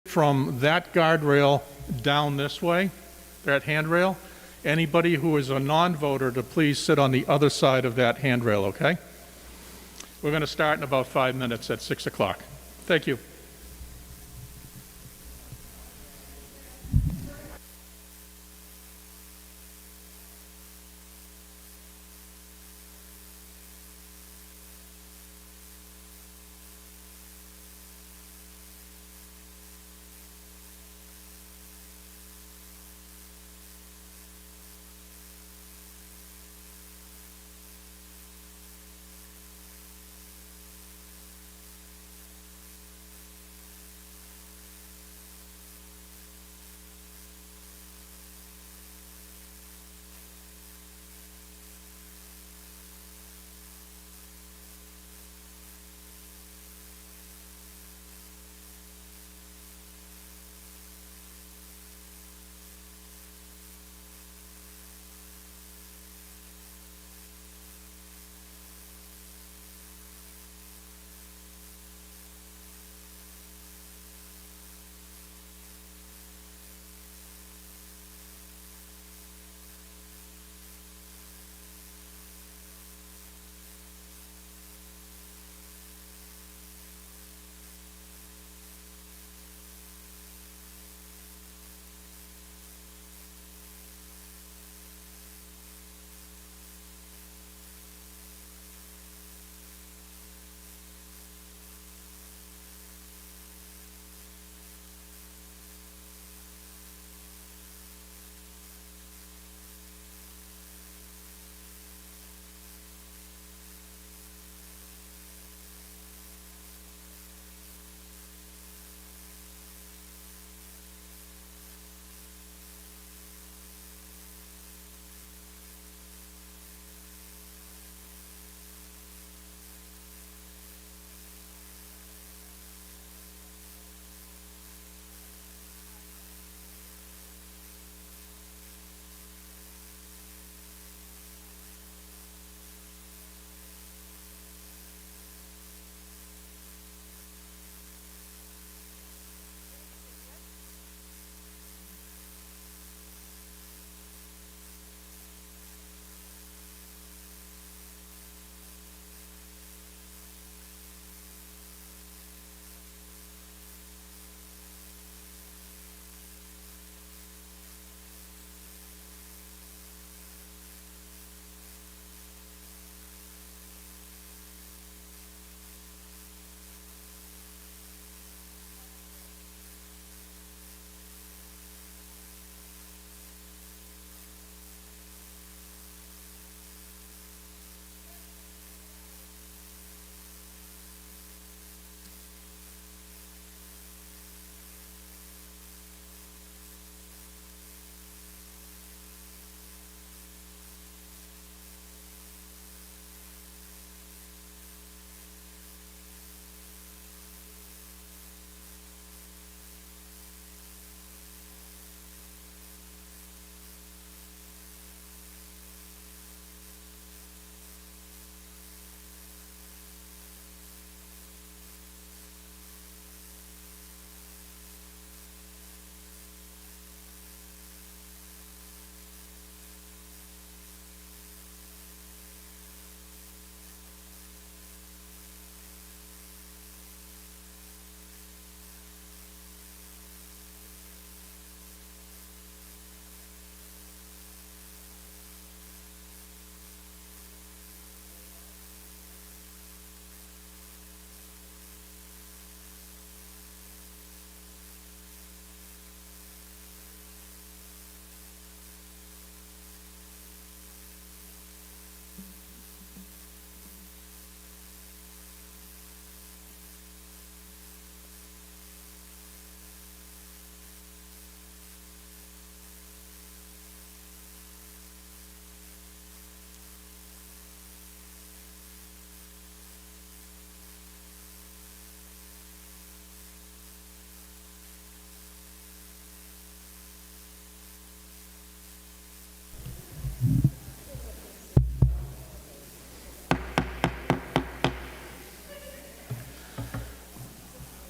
from that guardrail down this way, that handrail. Anybody who is a non-voter to please sit on the other side of that handrail, okay? We're going to start in about 5 minutes at 6 o'clock. Thank you.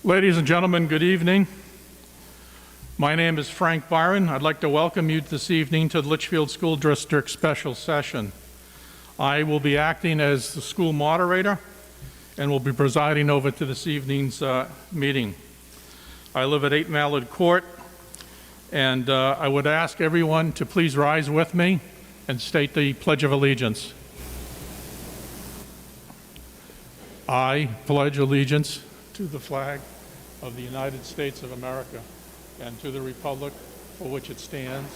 Ladies and gentlemen, good evening. My name is Frank Byron. I'd like to welcome you this evening to the Litchfield School District Special Session. I will be acting as the school moderator and will be presiding over to this evening's meeting. I live at 8 Mallard Court, and I would ask everyone to please rise with me and state the Pledge of Allegiance. I pledge allegiance to the flag of the United States of America and to the republic for which it stands,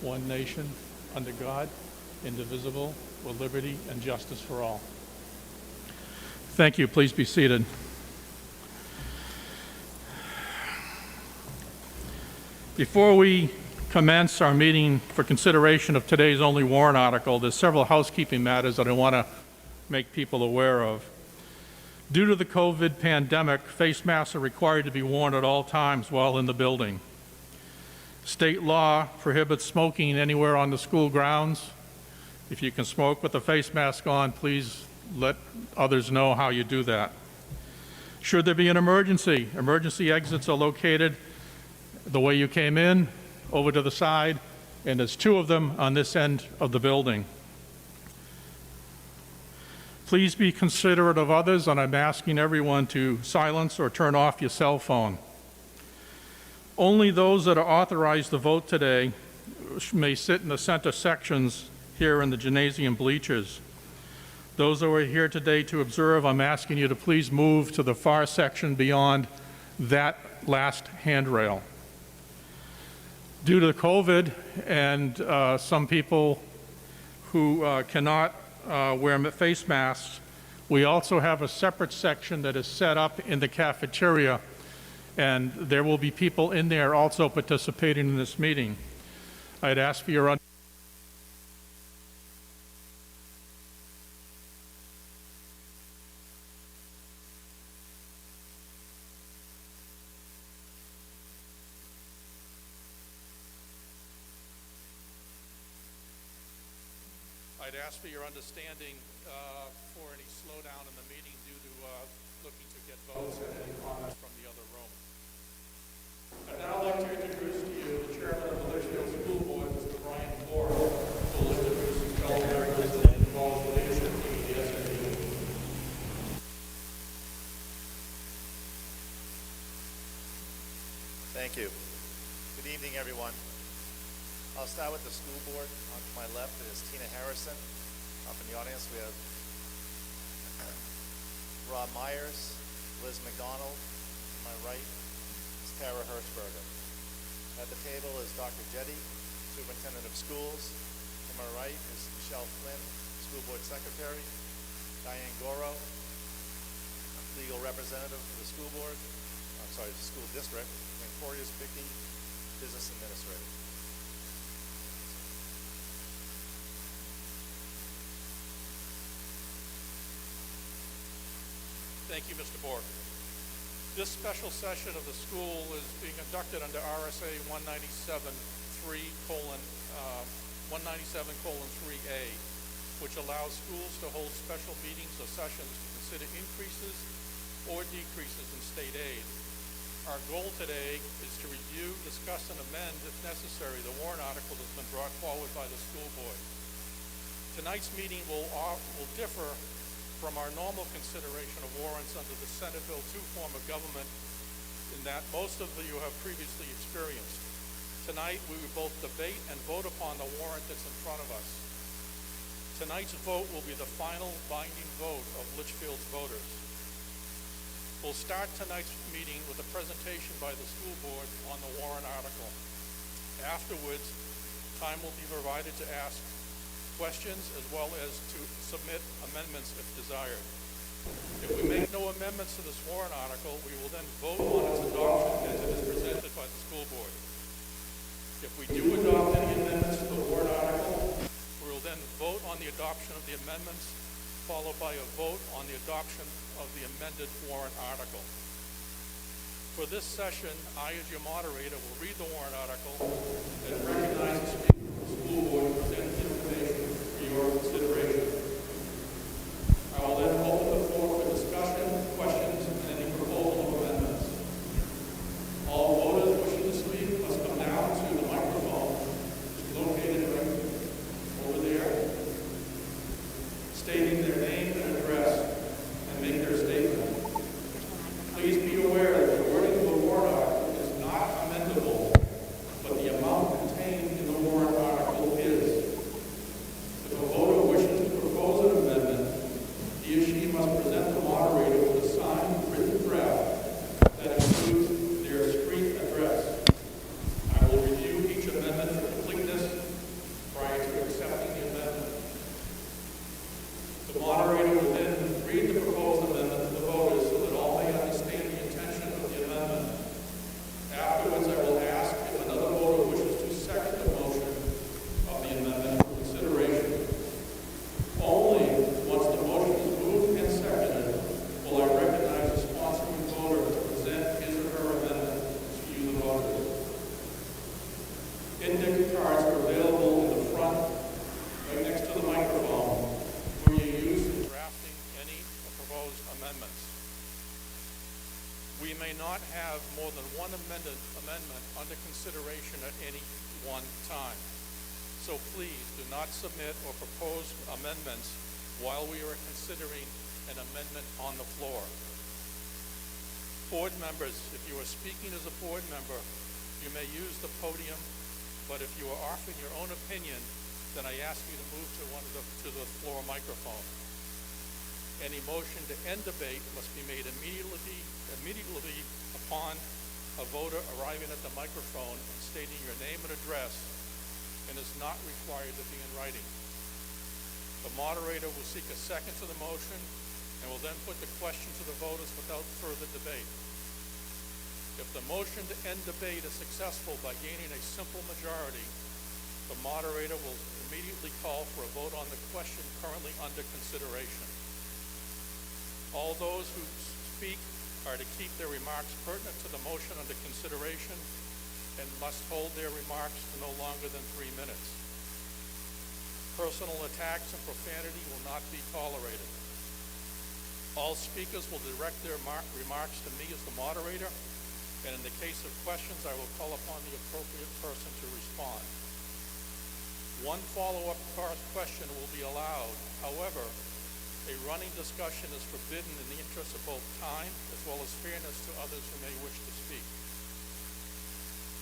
one nation, under God, indivisible, with liberty and justice for all. Thank you. Please be seated. Before we commence our meeting for consideration of today's only warrant article, there's several housekeeping matters that I want to make people aware of. Due to the COVID pandemic, face masks are required to be worn at all times while in the building. State law prohibits smoking anywhere on the school grounds. If you can smoke with a face mask on, please let others know how you do that. Should there be an emergency, emergency exits are located the way you came in, over to the side, and there's 2 of them on this end of the building. Please be considerate of others, and I'm asking everyone to silence or turn off your cell phone. Only those that are authorized to vote today may sit in the center sections here in the gymnasium bleachers. Those that are here today to observe, I'm asking you to please move to the far section beyond that last handrail. Due to COVID and some people who cannot wear face masks, we also have a separate section that is set up in the cafeteria, and there will be people in there also participating in this meeting. I'd ask for your understanding for any slowdown in the meeting due to looking to get votes and any comments from the other room. I'd now like to introduce to you the chairman of the Litchfield School Board, Mr. Brian Warrant, who will introduce his fellow members and involve the leadership team of the SNU. Thank you. Good evening, everyone. I'll start with the school board. On my left is Tina Harrison. Up in the audience, we have Rob Myers, Liz McDonald. To my right is Tara Hirschberger. At the table is Dr. Jetty, Superintendent of Schools. To my right is Michelle Flynn, School Board Secretary. Diane Goro, Legal Representative for the school board. The school district. And Corey Bickey, Business Administrator. Thank you, Mr. Bork. This special session of the school is being conducted under RSA 197:3A, which allows schools to hold special meetings or sessions to consider increases or decreases in state aid. Our goal today is to review, discuss, and amend, if necessary, the warrant article that's been brought forward by the school board. Tonight's meeting will differ from our normal consideration of warrants under the Senate Bill 2 form of government, in that most of you have previously experienced. Tonight, we will both debate and vote upon the warrant that's in front of us. Tonight's vote will be the final binding vote of Litchfield's voters. We'll start tonight's meeting with a presentation by the school board on the warrant article. Afterwards, time will be provided to ask questions as well as to submit amendments if desired. If we make no amendments to this warrant article, we will then vote on its adoption as it is presented by the school board. If we do adopt any amendments to the warrant article, we will then vote on the adoption of the amendments, followed by a vote on the adoption of the amended warrant article. For this session, I, as your moderator, will read the warrant article and recognize the speaker of the school board to present information for your consideration. I will then open the floor for discussion, questions, and any proposal amendments. All voters wishing to speak must come amendments. We may not have more than one amendment under consideration at any one time. So please do not submit or propose amendments while we are considering an amendment on the floor. Board members, if you are speaking as a board member, you may use the podium, but if you are offering your own opinion, then I ask you to move to the floor microphone. Any motion to end debate must be made immediately upon a voter arriving at the microphone and stating your name and address, and is not required to be in writing. The moderator will seek a second to the motion and will then put the question to the voters without further debate. If the motion to end debate is successful by gaining a simple majority, the moderator will immediately call for a vote on the question currently under consideration. All those who speak are to keep their remarks pertinent to the motion under consideration and must hold their remarks to no longer than 3 minutes. Personal attacks and profanity will not be tolerated. All speakers will direct their remarks to me as the moderator, and in the case of questions, I will call upon the appropriate person to respond. One follow-up question will be allowed. However, a running discussion is forbidden in the interest of both time as well as fairness to others who may wish to speak.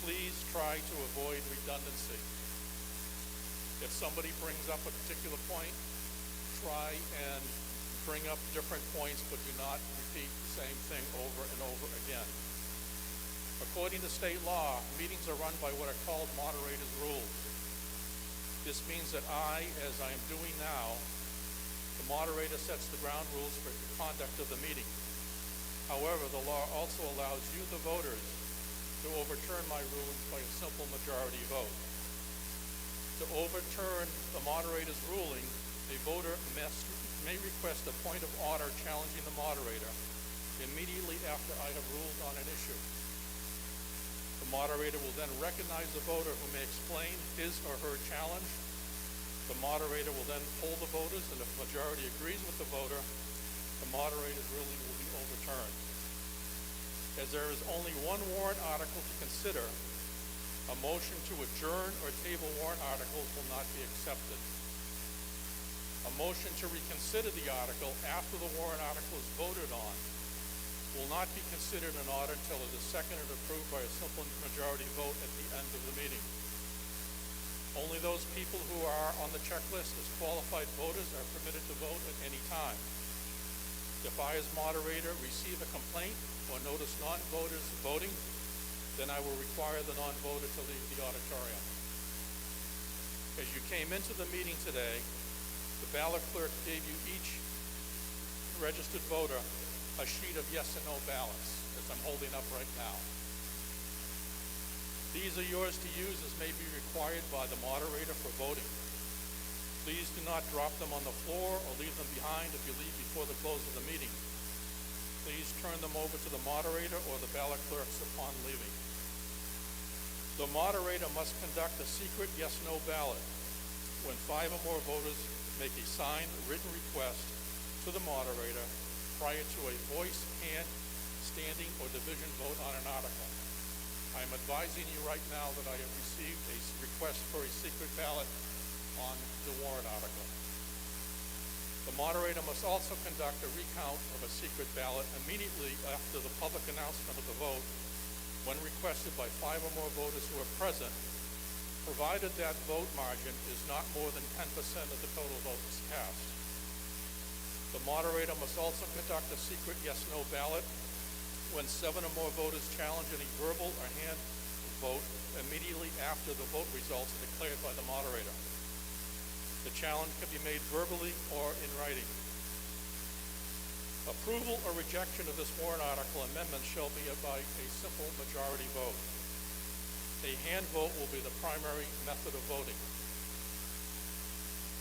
Please try to avoid redundancy. If somebody brings up a particular point, try and bring up different points, but do not repeat the same thing over and over again. According to state law, meetings are run by what are called moderator's rules. This means that I, as I am doing now, the moderator sets the ground rules for the conduct of the meeting. However, the law also allows you, the voters, to overturn my rulings by a simple majority vote. To overturn the moderator's ruling, a voter may request a point of order challenging the moderator immediately after I have ruled on an issue. The moderator will then recognize the voter who may explain his or her challenge. The moderator will then poll the voters, and if the majority agrees with the voter, the moderator's ruling will be overturned. As there is only one warrant article to consider, a motion to adjourn or table warrant articles will not be accepted. A motion to reconsider the article after the warrant article is voted on will not be considered an order until it is seconded or approved by a simple majority vote at the end of the meeting. Only those people who are on the checklist as qualified voters are permitted to vote at any time. If I, as moderator, receive a complaint or notice non-voters voting, then I will require the non-voter to leave the auditorium. As you came into the meeting today, the ballot clerk gave you each registered voter a sheet of yes and no ballots, as I'm holding up right now. These are yours to use as may be required by the moderator for voting. Please do not drop them on the floor or leave them behind if you leave before the close of the meeting. Please turn them over to the moderator or the ballot clerks upon leaving. The moderator must conduct a secret yes-no ballot when 5 or more voters make a signed written request to the moderator prior to a voice, hand, standing, or division vote on an article. I am advising you right now that I have received a request for a secret ballot on the warrant article. The moderator must also conduct a recount of a secret ballot immediately after the public announcement of the vote when requested by 5 or more voters who are present, provided that vote margin is not more than 10% of the total votes cast. The moderator must also conduct a secret yes-no ballot when 7 or more voters challenge any verbal or hand vote immediately after the vote results are declared by the moderator. The challenge can be made verbally or in writing. Approval or rejection of this warrant article amendment shall be by a simple majority vote. A hand vote will be the primary method of voting.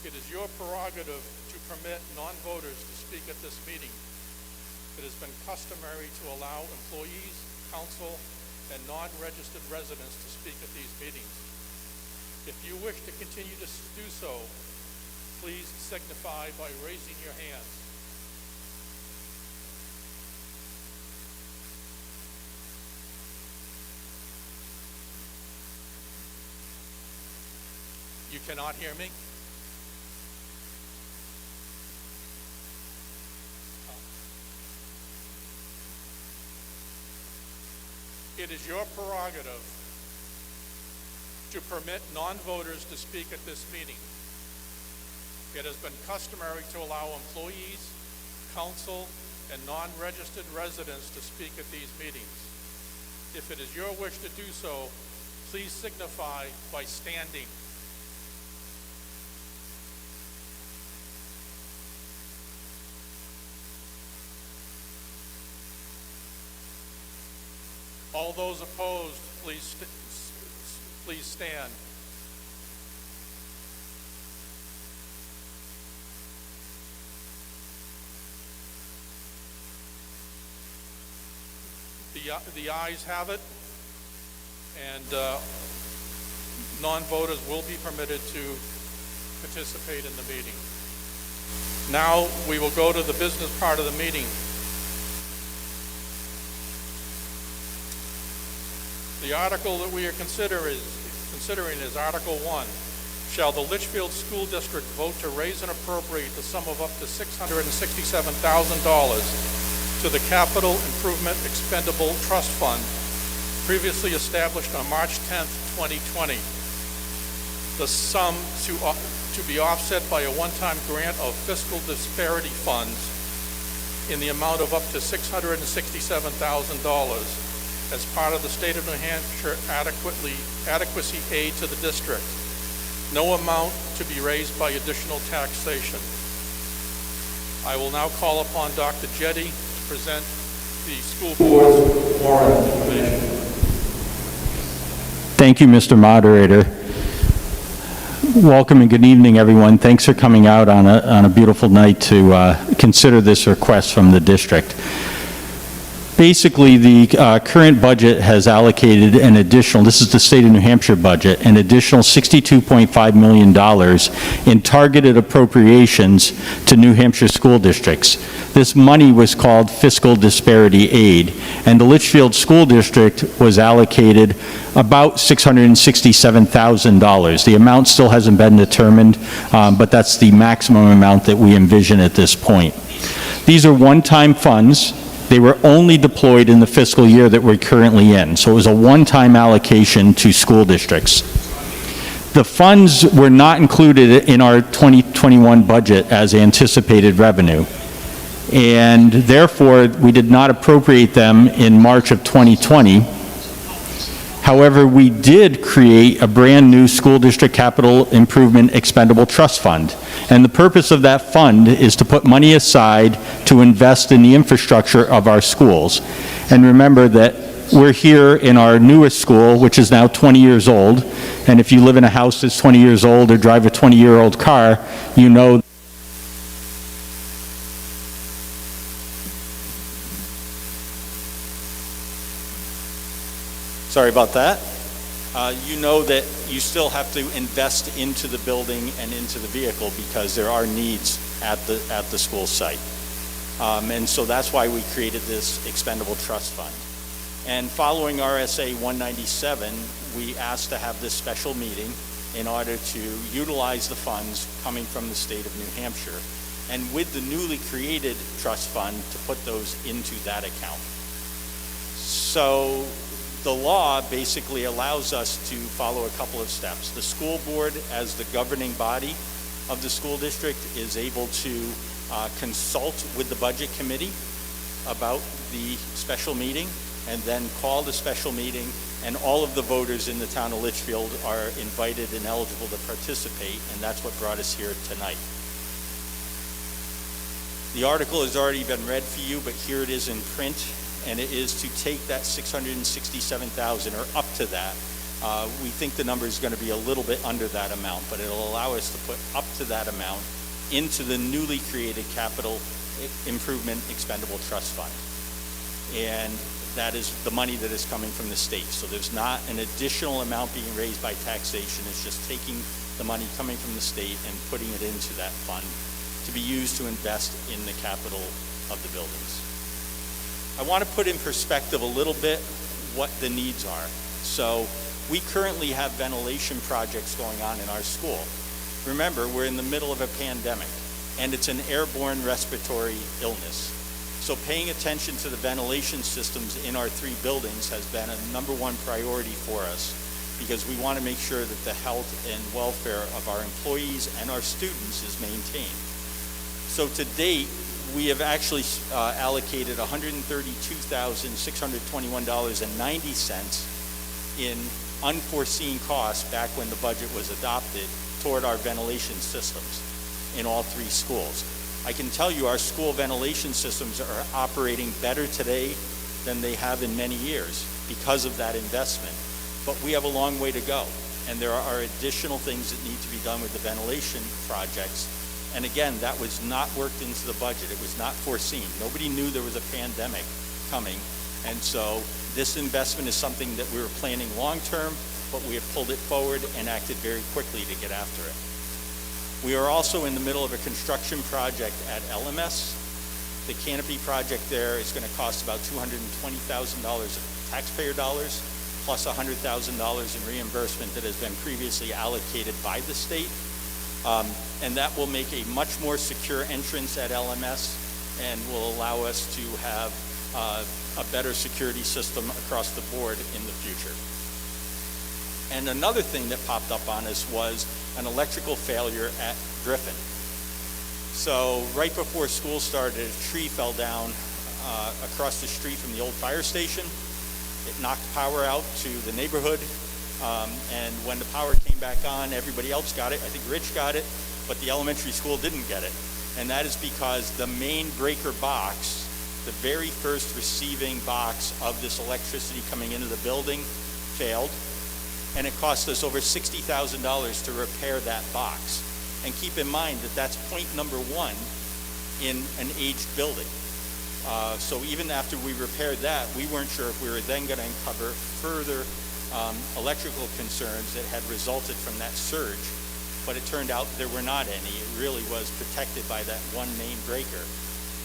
It is your prerogative to permit non-voters to speak at this meeting. It has been customary to allow employees, council, and non-registered residents to speak at these meetings. If you wish to continue to do so, please signify by raising your hands. You cannot hear me? It is your prerogative to permit non-voters to speak at this meeting. It has been customary to allow employees, council, and non-registered residents to speak at these meetings. If it is your wish to do so, please signify by standing. All those opposed, please stand. The ayes have it, and non-voters will be permitted to participate in the meeting. Now we will go to the business part of the meeting. The article that we are considering is Article 1. Shall the Litchfield School District vote to raise and appropriate the sum of up to $667,000 to the Capital Improvement Expendable Trust Fund, previously established on March 10th, 2020. The sum to be offset by a one-time grant of fiscal disparity funds in the amount of up to $667,000 as part of the State of New Hampshire adequacy aid to the district. No amount to be raised by additional taxation. I will now call upon Dr. Jetty to present the school board's warrant information. Thank you, Mr. Moderator. Welcome and good evening, everyone. Thanks for coming out on a beautiful night to consider this request from the district. Basically, the current budget has allocated an additional, this is the state of New Hampshire budget, an additional $62.5 million in targeted appropriations to New Hampshire school districts. This money was called fiscal disparity aid, and the Litchfield School District was allocated about $667,000. The amount still hasn't been determined, but that's the maximum amount that we envision at this point. These are one-time funds. They were only deployed in the fiscal year that we're currently in, so it was a one-time allocation to school districts. The funds were not included in our 2021 budget as anticipated revenue, and therefore we did not appropriate them in March of 2020. However, we did create a brand new school district capital improvement expendable trust fund. And the purpose of that fund is to put money aside to invest in the infrastructure of our schools. And remember that we're here in our newest school, which is now 20 years old. And if you live in a house that's 20 years old or drive a 20-year-old car, you know Sorry about that. You know that you still have to invest into the building and into the vehicle because there are needs at the school site. And so that's why we created this expendable trust fund. And following RSA 197, we asked to have this special meeting in order to utilize the funds coming from the state of New Hampshire. And with the newly created trust fund to put those into that account. So the law basically allows us to follow a couple of steps. The school board, as the governing body of the school district, is able to consult with the budget committee about the special meeting and then call the special meeting, and all of the voters in the town of Litchfield are invited and eligible to participate, and that's what brought us here tonight. The article has already been read for you, but here it is in print. And it is to take that $667,000 or up to that. We think the number is going to be a little bit under that amount, but it'll allow us to put up to that amount into the newly created Capital Improvement Expendable Trust Fund. And that is the money that is coming from the state. So there's not an additional amount being raised by taxation. It's just taking the money coming from the state and putting it into that fund to be used to invest in the capital of the buildings. I want to put in perspective a little bit what the needs are. So we currently have ventilation projects going on in our school. Remember, we're in the middle of a pandemic, and it's an airborne respiratory illness. So paying attention to the ventilation systems in our 3 buildings has been a #1 priority for us, because we want to make sure that the health and welfare of our employees and our students is maintained. So to date, we have actually allocated $132,621.90 in unforeseen costs back when the budget was adopted toward our ventilation systems in all 3 schools. I can tell you our school ventilation systems are operating better today than they have in many years because of that investment. But we have a long way to go, and there are additional things that need to be done with the ventilation projects. And again, that was not worked into the budget. It was not foreseen. Nobody knew there was a pandemic coming, and so this investment is something that we were planning long-term, but we have pulled it forward and acted very quickly to get after it. We are also in the middle of a construction project at LMS. The canopy project there is going to cost about $220,000 of taxpayer dollars, plus $100,000 in reimbursement that has been previously allocated by the state. And that will make a much more secure entrance at LMS and will allow us to have a better security system across the board in the future. And another thing that popped up on us was an electrical failure at Griffin. So right before school started, a tree fell down across the street from the old fire station. It knocked power out to the neighborhood, and when the power came back on, everybody else got it. I think Rich got it, but the elementary school didn't get it. And that is because the main breaker box, the very first receiving box of this electricity coming into the building, failed, and it cost us over $60,000 to repair that box. And keep in mind that that's point #1 in an aged building. So even after we repaired that, we weren't sure if we were then going to uncover further electrical concerns that had resulted from that surge. But it turned out there were not any. It really was protected by that one main breaker.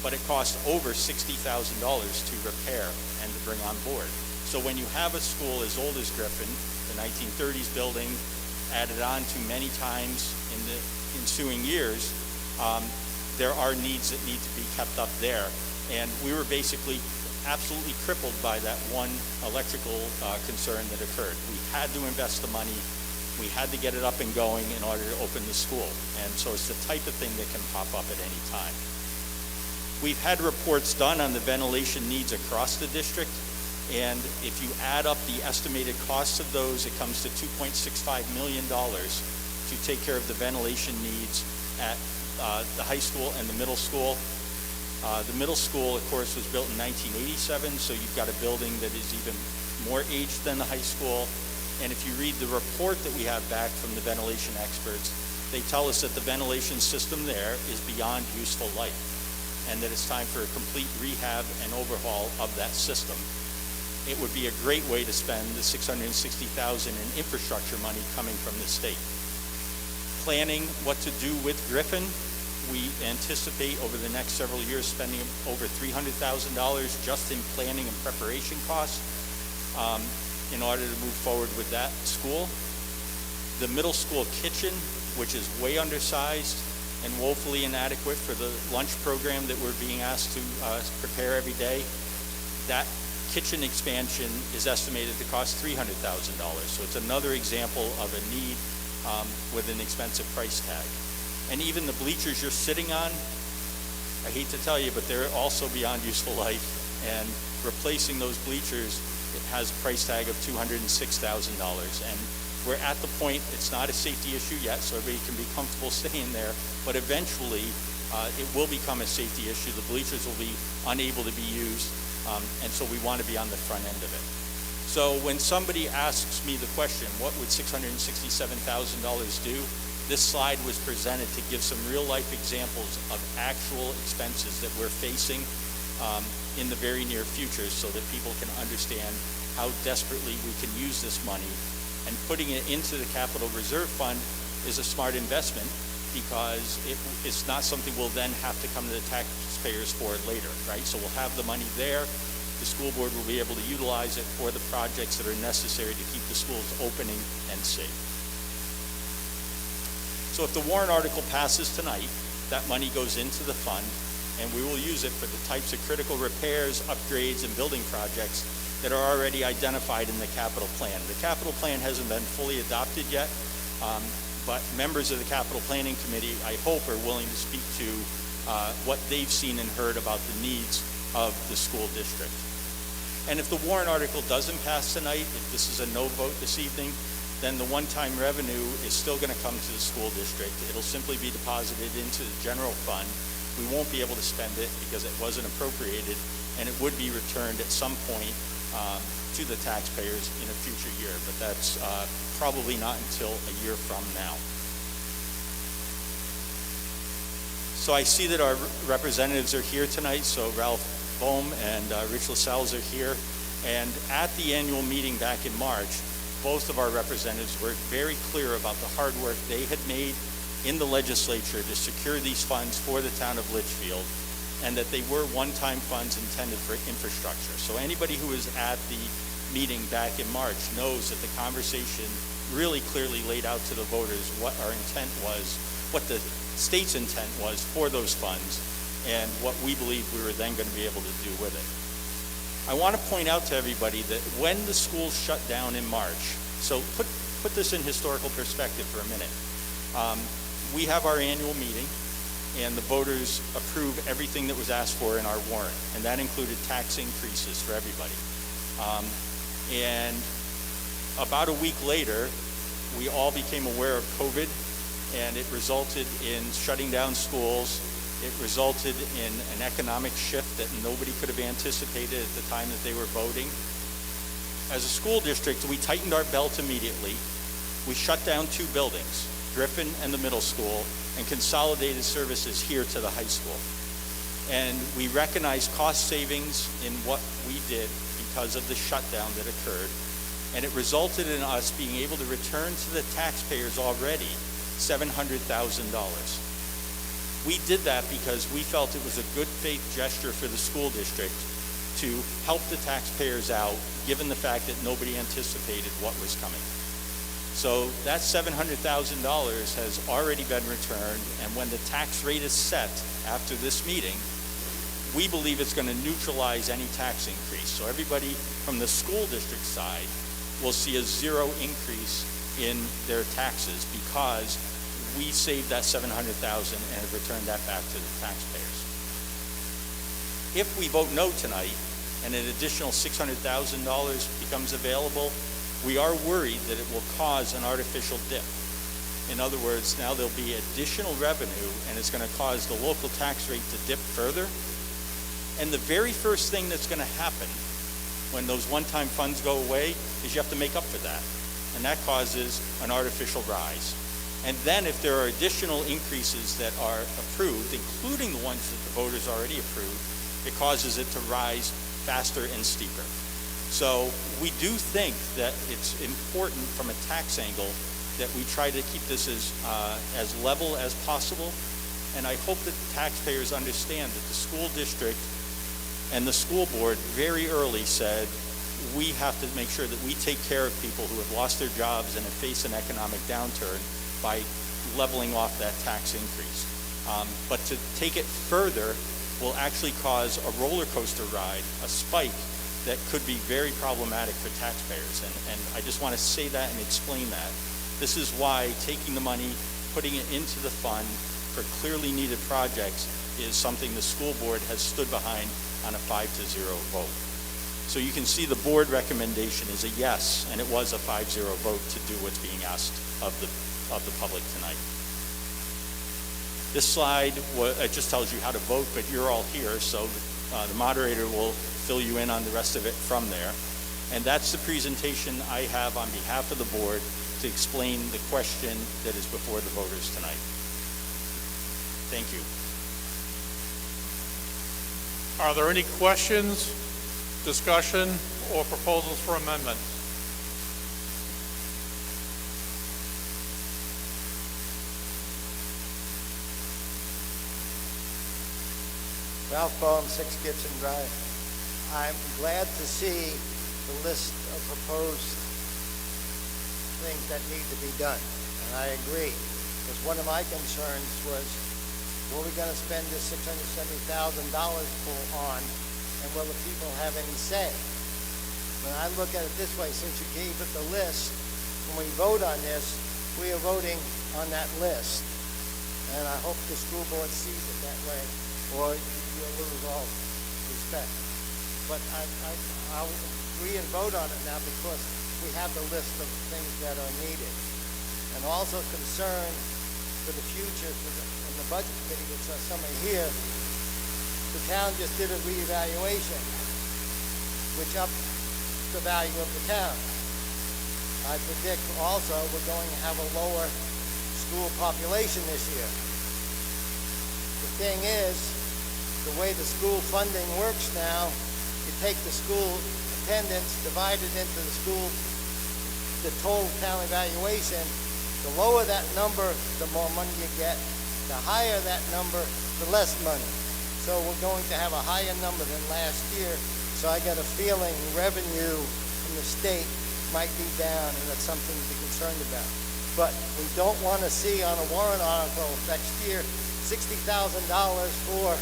But it cost over $60,000 to repair and to bring on board. So when you have a school as old as Griffin, the 1930s building, added on to many times in the ensuing years, there are needs that need to be kept up there. And we were basically absolutely crippled by that one electrical concern that occurred. We had to invest the money. We had to get it up and going in order to open the school. And so it's the type of thing that can pop up at any time. We've had reports done on the ventilation needs across the district. And if you add up the estimated costs of those, it comes to $2.65 million to take care of the ventilation needs at the high school and the middle school. The middle school, of course, was built in 1987, so you've got a building that is even more aged than the high school. And if you read the report that we have back from the ventilation experts, they tell us that the ventilation system there is beyond useful life, and that it's time for a complete rehab and overhaul of that system. It would be a great way to spend the $660,000 in infrastructure money coming from the state. Planning what to do with Griffin, we anticipate over the next several years spending over $300,000 just in planning and preparation costs in order to move forward with that school. The middle school kitchen, which is way undersized and woefully inadequate for the lunch program that we're being asked to prepare every day, that kitchen expansion is estimated to cost $300,000. So it's another example of a need with an expensive price tag. And even the bleachers you're sitting on, I hate to tell you, but they're also beyond useful life. And replacing those bleachers, it has a price tag of $206,000. And we're at the point, it's not a safety issue yet, so everybody can be comfortable staying there. But eventually, it will become a safety issue. The bleachers will be unable to be used. And so we want to be on the front end of it. So when somebody asks me the question, what would $667,000 do? This slide was presented to give some real-life examples of actual expenses that we're facing in the very near future so that people can understand how desperately we can use this money. And putting it into the Capital Reserve Fund is a smart investment because it's not something we'll then have to come to the taxpayers for later, right? So we'll have the money there, the school board will be able to utilize it for the projects that are necessary to keep the schools opening and safe. So if the warrant article passes tonight, that money goes into the fund, and we will use it for the types of critical repairs, upgrades, and building projects that are already identified in the capital plan. The capital plan hasn't been fully adopted yet, but members of the capital planning committee, I hope, are willing to speak to what they've seen and heard about the needs of the school district. And if the warrant article doesn't pass tonight, if this is a no vote this evening, then the one-time revenue is still going to come to the school district. It'll simply be deposited into the general fund. We won't be able to spend it because it wasn't appropriated, and it would be returned at some point to the taxpayers in a future year, but that's probably not until a year from now. So I see that our representatives are here tonight, so Ralph Bohm and Rich Lascelles are here, and at the annual meeting back in March, both of our representatives were very clear about the hard work they had made in the legislature to secure these funds for the town of Litchfield, and that they were one-time funds intended for infrastructure. So anybody who was at the meeting back in March knows that the conversation really clearly laid out to the voters what our intent was, what the state's intent was for those funds, and what we believed we were then going to be able to do with it. I want to point out to everybody that when the schools shut down in March, so put this in historical perspective for a minute. We have our annual meeting, and the voters approve everything that was asked for in our warrant, and that included tax increases for everybody. And about a week later, we all became aware of COVID, and it resulted in shutting down schools. It resulted in an economic shift that nobody could have anticipated at the time that they were voting. As a school district, we tightened our belt immediately. We shut down 2 buildings, Griffin and the middle school, and consolidated services here to the high school. And we recognized cost savings in what we did because of the shutdown that occurred. And it resulted in us being able to return to the taxpayers already $700,000. We did that because we felt it was a good faith gesture for the school district to help the taxpayers out, given the fact that nobody anticipated what was coming. So that $700,000 has already been returned, and when the tax rate is set after this meeting, we believe it's going to neutralize any tax increase. So everybody from the school district side will see a 0 increase in their taxes because we saved that $700,000 and have returned that back to the taxpayers. If we vote no tonight and an additional $600,000 becomes available, we are worried that it will cause an artificial dip. In other words, now there'll be additional revenue, and it's going to cause the local tax rate to dip further. And the very first thing that's going to happen when those one-time funds go away is you have to make up for that. And that causes an artificial rise. And then if there are additional increases that are approved, including the ones that the voters already approved, it causes it to rise faster and steeper. So we do think that it's important from a tax angle that we try to keep this as level as possible. And I hope that the taxpayers understand that the school district and the school board very early said, we have to make sure that we take care of people who have lost their jobs and have faced an economic downturn by leveling off that tax increase. But to take it further will actually cause a roller coaster ride, a spike that could be very problematic for taxpayers. And I just want to say that and explain that. This is why taking the money, putting it into the fund for clearly needed projects is something the school board has stood behind on a 5-0 vote. So you can see the board recommendation is a yes, and it was a 5-0 vote to do what's being asked of the public tonight. This slide it just tells you how to vote, but you're all here, so the moderator will fill you in on the rest of it from there. And that's the presentation I have on behalf of the board to explain the question that is before the voters tonight. Thank you. Are there any questions, discussion, or proposals for amendments? Ralph Bohm, 6 Gibson Drive. I'm glad to see the list of proposed things that need to be done, and I agree. Because one of my concerns was, what are we going to spend this $670,000 on, and will the people have any say? When I look at it this way, since you gave it the list, when we vote on this, we are voting on that list. And I hope the school board sees it that way, or you'll lose all respect. But I'll agree and vote on it now because we have the list of things that are needed. And also concerned for the future, in the budget committee, which some are here, the town just did a reevaluation, which upped the value of the town. I predict also we're going to have a lower school population this year. The thing is, the way the school funding works now, you take the school attendance, divide it into the total town evaluation. The lower that number, the more money you get. The higher that number, the less money. So we're going to have a higher number than last year. So I got a feeling revenue from the state might be down, and that's something to be concerned about. But we don't want to see on a warrant article next year $60,000 for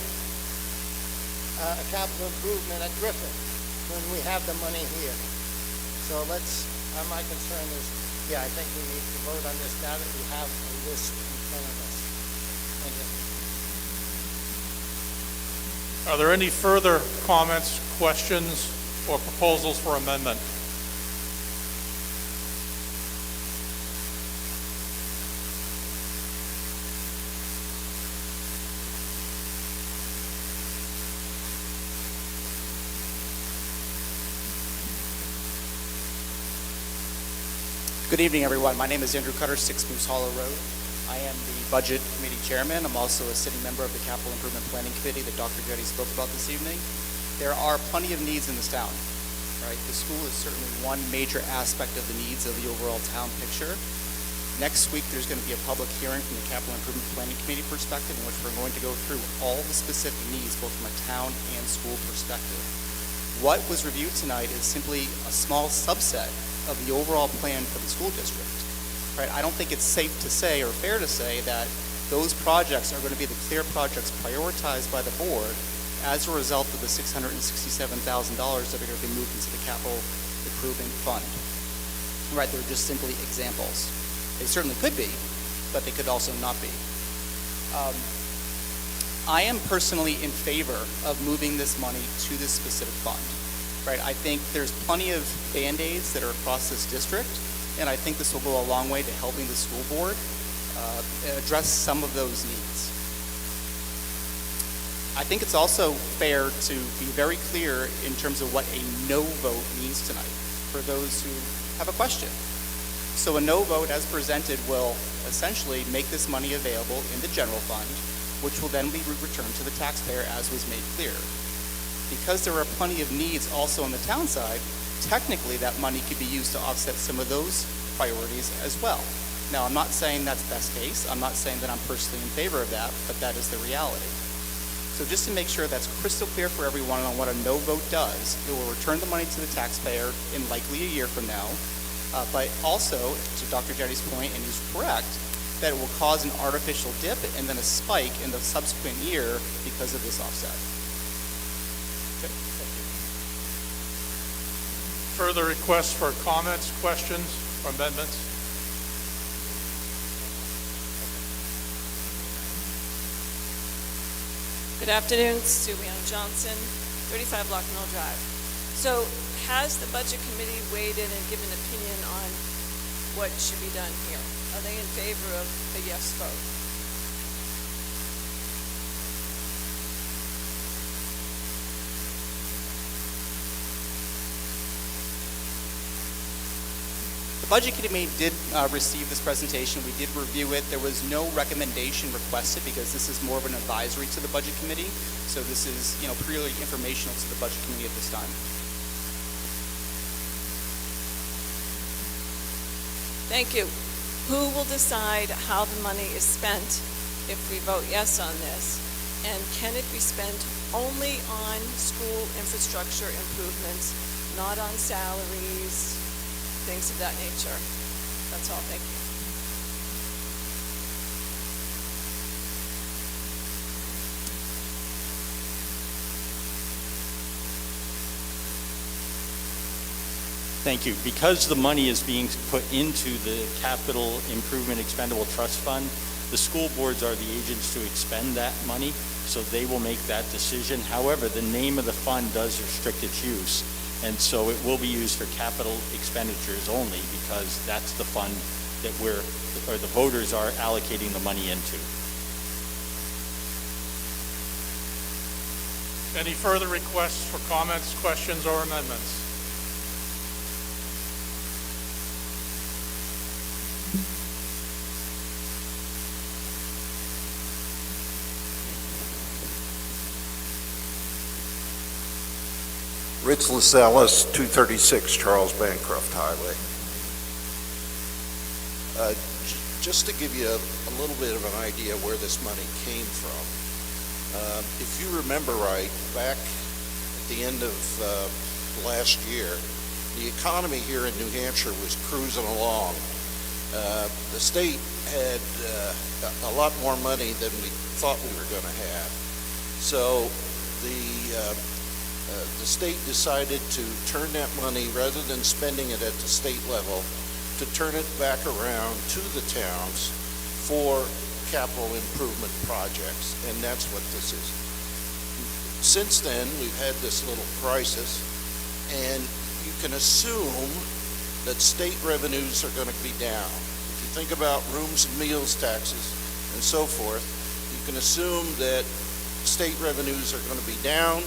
a capital improvement at Griffin when we have the money here. So my concern is, yeah, I think we need to vote on this now that we have a list in front of us. Thank you. Are there any further comments, questions, or proposals for amendment? Good evening, everyone. My name is Andrew Cutter, 6 Moose Hollow Road. I am the Budget Committee Chairman. I'm also a sitting member of the Capital Improvement Planning Committee that Dr. Jetty spoke about this evening. There are plenty of needs in this town, right? The school is certainly one major aspect of the needs of the overall town picture. Next week, there's going to be a public hearing from the Capital Improvement Planning Committee perspective in which we're going to go through all the specific needs, both from a town and school perspective. What was reviewed tonight is simply a small subset of the overall plan for the school district, right? I don't think it's safe to say or fair to say that those projects are going to be the clear projects prioritized by the board as a result of the $667,000 that are going to be moved into the capital improvement fund, right? They're just simply examples. They certainly could be, but they could also not be. I am personally in favor of moving this money to this specific fund. Right, I think there's plenty of Band-Aids that are across this district, and I think this will go a long way to helping the school board address some of those needs. I think it's also fair to be very clear in terms of what a no vote means tonight for those who have a question. So a no vote as presented will essentially make this money available in the general fund, which will then be returned to the taxpayer as was made clear. Because there are plenty of needs also on the town side, technically that money could be used to offset some of those priorities as well. Now, I'm not saying that's best case. I'm not saying that I'm personally in favor of that, but that is the reality. So just to make sure that's crystal clear for everyone on what a no vote does, it will return the money to the taxpayer in likely a year from now, but also, to Dr. Jetty's point, and he's correct, that it will cause an artificial dip and then a spike in the subsequent year because of this offset. Further requests for comments, questions, or amendments? Good afternoon, Sue Ann Johnson, 35 Lock Mill Drive. So has the Budget Committee weighed in and given an opinion on what should be done here? Are they in favor of a yes vote? The Budget Committee did receive this presentation. We did review it. There was no recommendation requested because this is more of an advisory to the Budget Committee. So this is, purely informational to the Budget Committee at this time. Thank you. Who will decide how the money is spent if we vote yes on this? And can it be spent only on school infrastructure improvements, not on salaries, things of that nature? That's all, thank you. Thank you. Because the money is being put into the Capital Improvement Expendable Trust Fund, the school boards are the agents to expend that money, so they will make that decision. However, the name of the fund does restrict its use, and so it will be used for capital expenditures only, because that's the fund that the voters are allocating the money into. Any further requests for comments, questions, or amendments? Rich Lascelles, 236 Charles Bancroft Highway. Just to give you a little bit of an idea where this money came from, if you remember right, back at the end of last year, the economy here in New Hampshire was cruising along. The state had a lot more money than we thought we were going to have. So the state decided to turn that money, rather than spending it at the state level, to turn it back around to the towns for capital improvement projects, and that's what this is. Since then, we've had this little crisis, and you can assume that state revenues are going to be down. If you think about rooms and meals taxes and so forth, you can assume that state revenues are going to be down.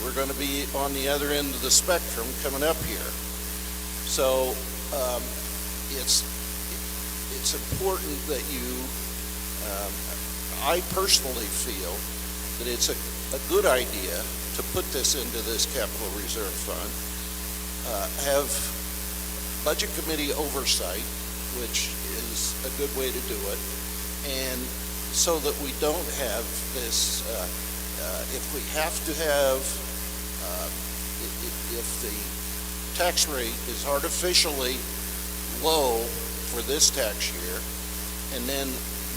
We're going to be on the other end of the spectrum coming up here. So it's important that I personally feel that it's a good idea to put this into this capital reserve fund, have budget committee oversight, which is a good way to do it, and so that we don't have this, if we have to have, if the tax rate is artificially low for this tax year, and then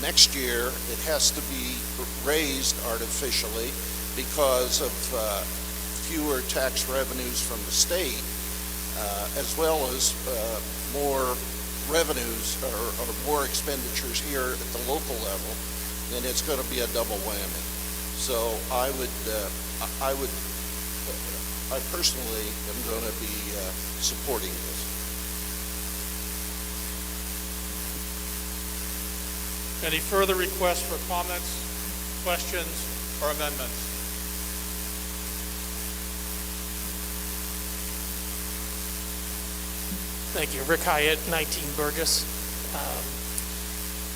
next year it has to be raised artificially because of fewer tax revenues from the state, as well as more revenues or more expenditures here at the local level, then it's going to be a double whammy. So I personally am going to be supporting this. Any further requests for comments, questions, or amendments? Thank you. Rick Hyatt, 19 Burgess.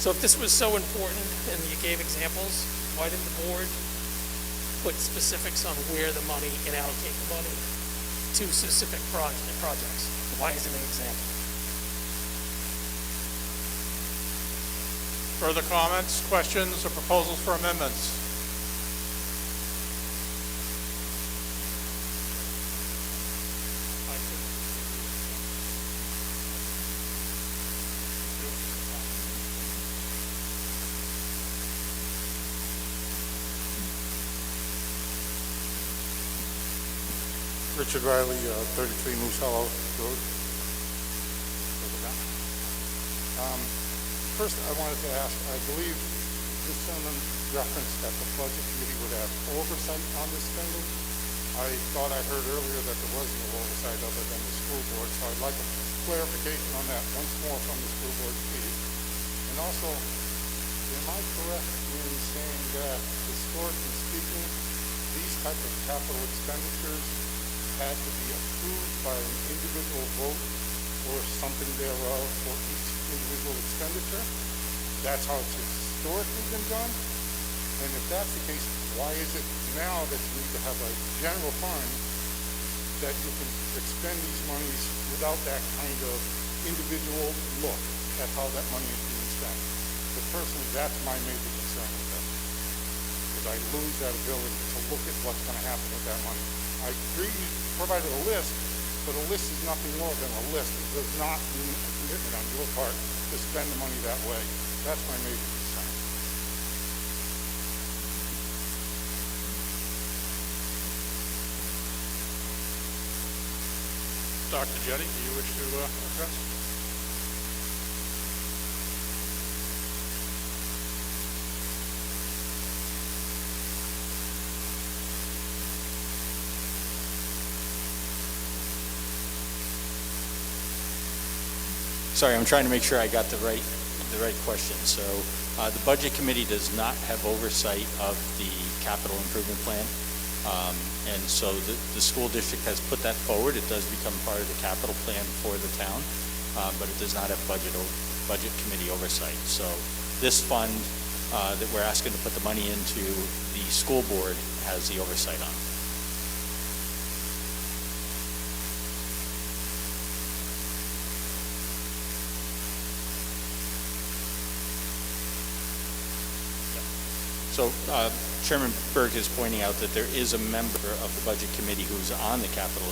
So if this was so important and you gave examples, why didn't the board put specifics on where the money and allocate the money to specific projects? Why isn't it an example? Further comments, questions, or proposals for amendments? Richard Riley, 33 Moose Hollow Road. First, I wanted to ask, I believe this gentleman referenced that the budget committee would have oversight on this spending. I thought I heard earlier that there was no oversight other than the school board, so I'd like a clarification on that once more from the school board, please. And also, am I correct in saying that, historically speaking, these type of capital expenditures had to be approved by an individual vote or something thereof for each individual expenditure? That's how it's historically been done? And if that's the case, why is it now that you need to have a general fund that you can expend these monies without that kind of individual look at how that money is being spent? But personally, that's my major concern with that. If because I lose that ability to look at what's going to happen with that money. I agree you provided a list, but a list is nothing more than a list. It does not mean a commitment on your part to spend the money that way. That's my major concern. Dr. Jetty, do you wish to address? Sorry, I'm trying to make sure I got the right question. So the Budget Committee does not have oversight of the capital improvement plan. And so the school district has put that forward. It does become part of the capital plan for the town, but it does not have budget committee oversight. So this fund that we're asking to put the money into, the school board has the oversight on. So Chairman Berg is pointing out that there is a member of the Budget Committee who's on the capital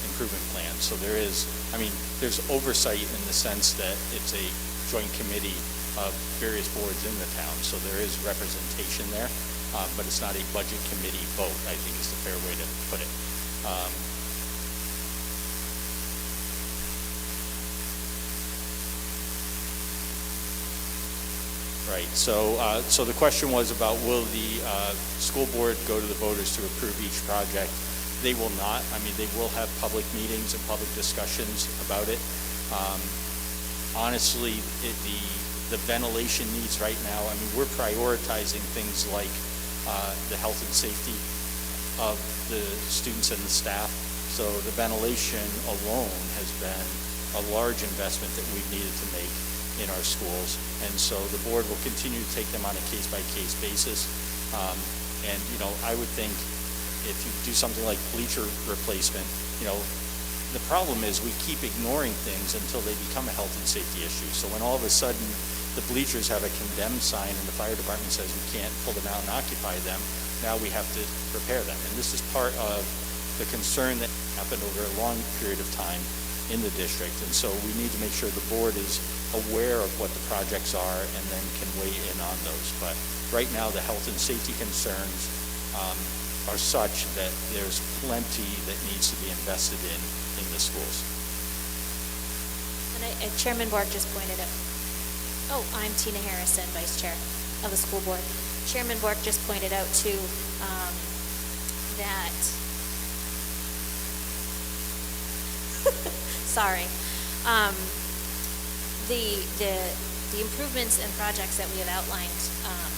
improvement plan. So there is, there's oversight in the sense that it's a joint committee of various boards in the town. So there is representation there, but it's not a Budget Committee vote, I think is the fair way to put it. Right. So the question was about, will the school board go to the voters to approve each project? They will not. They will have public meetings and public discussions about it. Honestly, the ventilation needs right now, we're prioritizing things like the health and safety of the students and the staff. So the ventilation alone has been a large investment that we've needed to make in our schools, and so the board will continue to take them on a case-by-case basis. And I would think if you do something like bleacher replacement, the problem is we keep ignoring things until they become a health and safety issue. So when all of a sudden the bleachers have a condemned sign and the fire department says we can't pull them out and occupy them, now we have to repair them. And this is part of the concern that happened over a long period of time in the district, and so we need to make sure the board is aware of what the projects are and then can weigh in on those. But right now the health and safety concerns are such that there's plenty that needs to be invested in the schools. And Chairman Bork just pointed out, I'm Tina Harrison, Vice Chair of the school board. Chairman Bork just pointed out too that sorry. The improvements and projects that we have outlined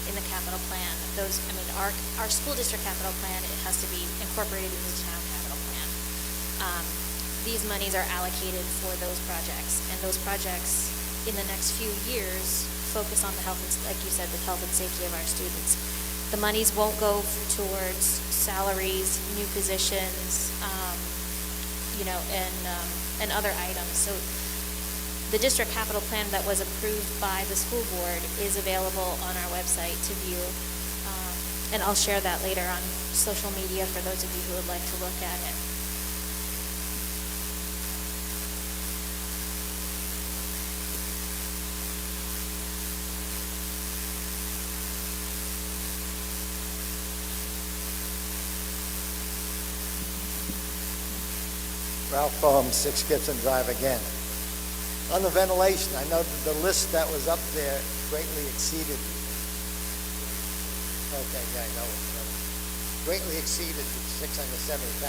in the capital plan, those, our school district capital plan, it has to be incorporated into the town capital plan. These monies are allocated for those projects, and those projects in the next few years focus on the health and, like you said, the health and safety of our students. The monies won't go towards salaries, new positions, and other items. So the district capital plan that was approved by the school board is available on our website to view. And I'll share that later on social media for those of you who would like to look at it. Ralph 6 Gibson Drive again. On the ventilation, I know the list that was up there greatly exceeded. Okay, yeah, I know. Greatly exceeded the 670,000.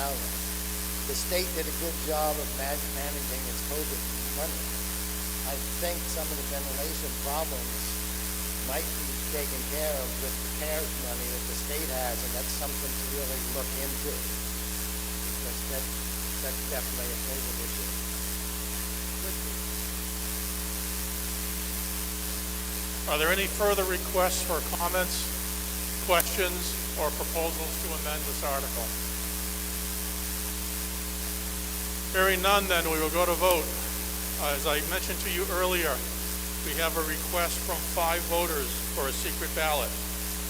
The state did a good job of managing its COVID money. I think some of the ventilation problems might be taken care of with the CARES money that the state has, and that's something to really look into, because that's definitely a COVID issue. Are there any further requests for comments, questions, or proposals to amend this article? Hearing none, then we will go to vote. As I mentioned to you earlier, we have a request from 5 voters for a secret ballot.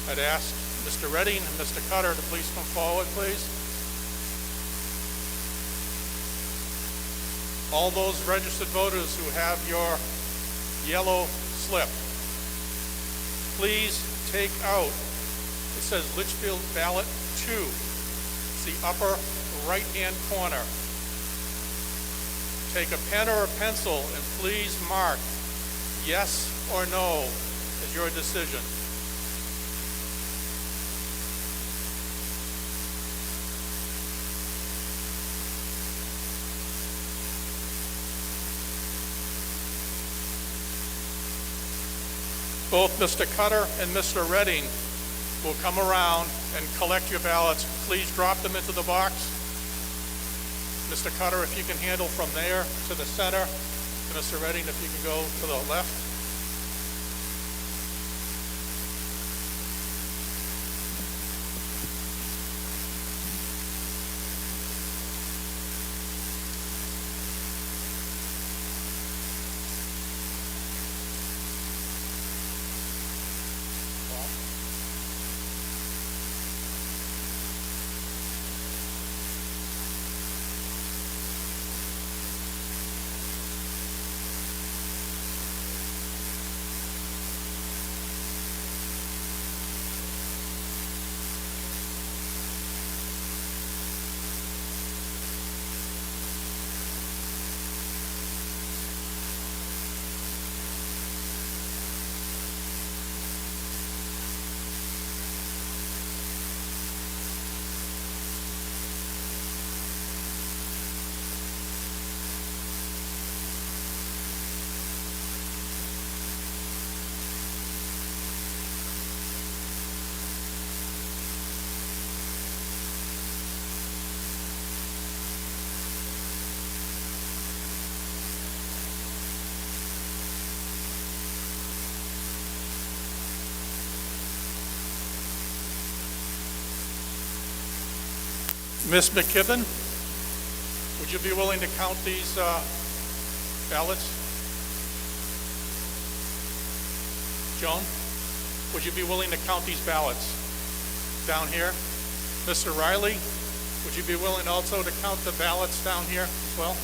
I'd ask Mr. Redding and Mr. Cutter to please come forward, please. All those registered voters who have your yellow slip, please take out, it says Litchfield ballot 2. It's the upper right-hand corner. Take a pen or a pencil and please mark yes or no as your decision. Both Mr. Cutter and Mr. Redding will come around and collect your ballots. Please drop them into the box. Mr. Cutter, if you can handle from there to the center, and Mr. Redding, if you can go to the left. Ms. McKibben, would you be willing to count these ballots? Joan, would you be willing to count these ballots down here? Mr. Riley, would you be willing also to count the ballots down here as well?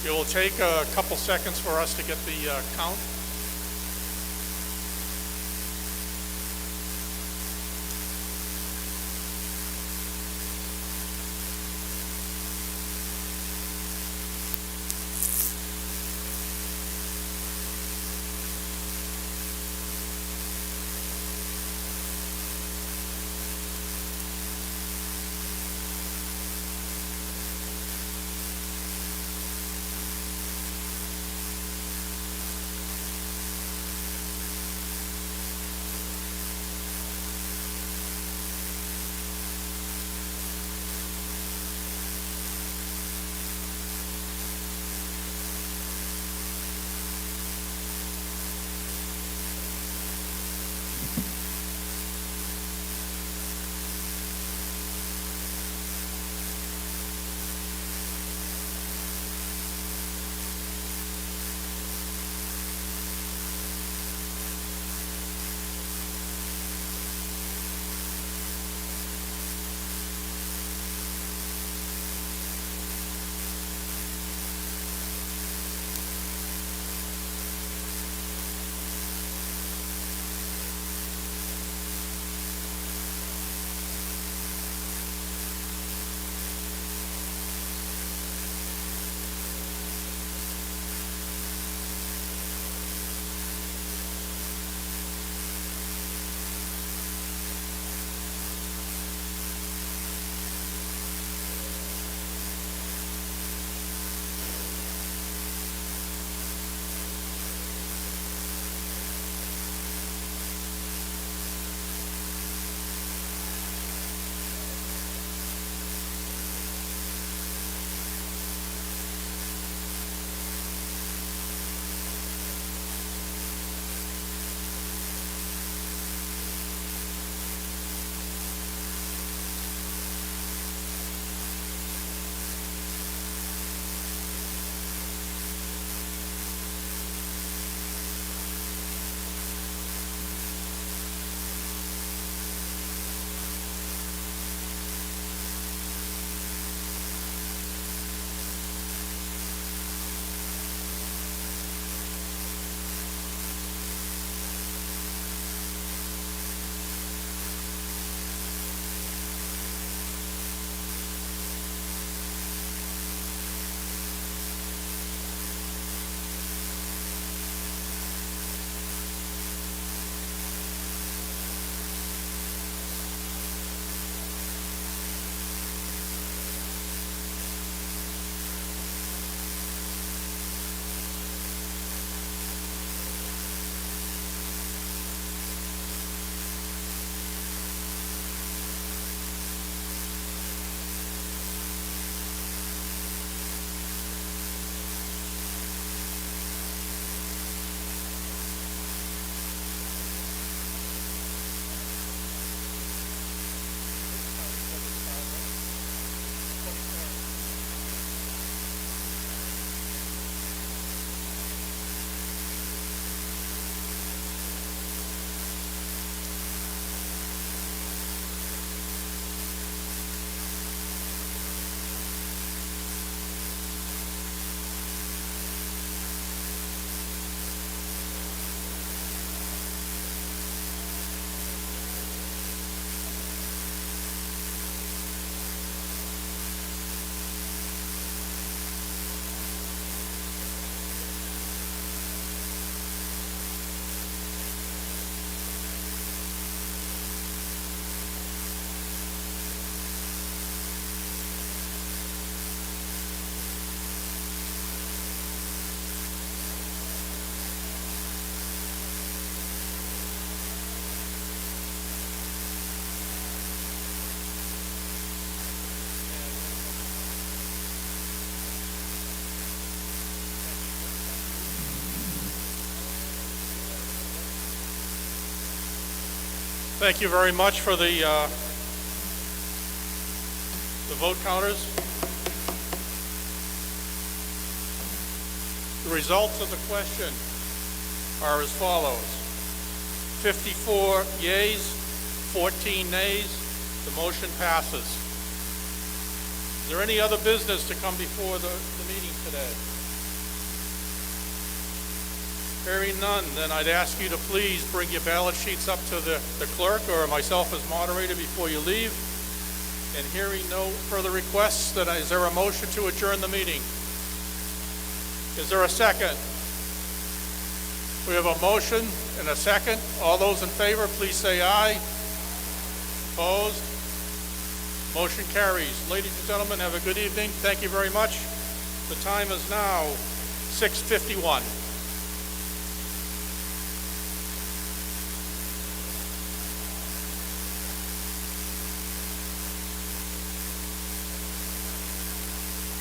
It will take a couple seconds for us to get the count. Thank you very much for the vote counters. The results of the question are as follows. 54 yeas, 14 nays. The motion passes. Is there any other business to come before the meeting today? Hearing none, then I'd ask you to please bring your ballot sheets up to the clerk or myself as moderator before you leave. And hearing no further requests, then is there a motion to adjourn the meeting? Is there a second? We have a motion and a second. All those in favor, please say aye. Opposed? Motion carries. Ladies and gentlemen, have a good evening. Thank you very much. The time is now 6:51.